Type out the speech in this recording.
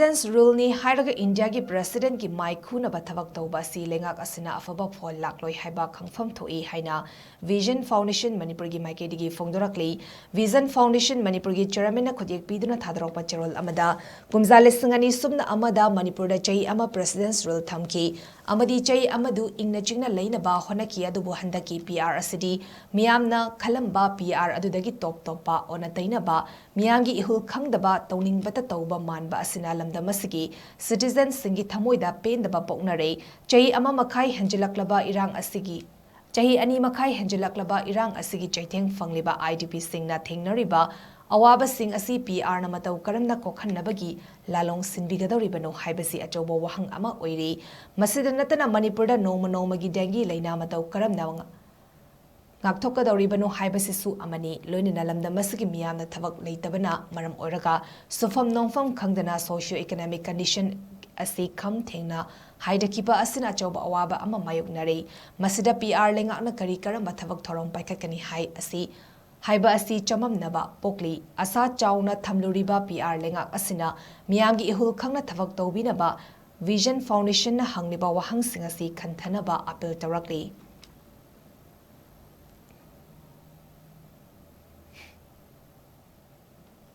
President's rule ni Hairaga Indla ki President ki Mai Khunaba Thabak Touba Ashi Leingak Ashina Aphaba PHOL LAKLOI HAIBA KHANGFHAM THOKE HAINA Vision Foundation MANIPUR ki MAIKEIDAGI PHONGDORAKLI Vision Foundation MANIPUR ki Chairman na khudyak piduna thadaropa cherol amada kumza lesangani sumna amada Manipur da chai ama President's rule thamki amadi chai amadu ingna chingna leina ba honaki adubu handaki PR asidi miyamna khalamba PR adudagi top ba ona taina ba miyamgi ihul khangdaba tawning bata tawba manba asina lamdamasigi citizens singi thamoida pendaba poknare chai ama makhai hanjilaklaba irang asigi chahi ani makhai hanjilaklaba irang asigi chaitheng fangliba IDP singna thengnariba awaba sing asi PR na matau karamna kokhannabagi lalong sinbigadoribano haibasi achobo wahang ama oiri masida natana Manipur da noma gi dengi leina matau karamna ngakthokadoribano haibasisu amani loinina lamdamasigi miyamna thabak leitabana maram oiraga sofam nongfam khangdana socio economic condition asi kham thengna haidakiba asina choba awaba ama mayoknare masida PR lengakna kari karamba thabak thorong paikakani hai asi HAIBA asi chamamnaba pokli asa chauna thamluriba PR Leingak Ashina miyamgi ihul khangna thabak tawbinaba Vision Foundation na hangniba wahang singasi khanthanaba appeal tawrakli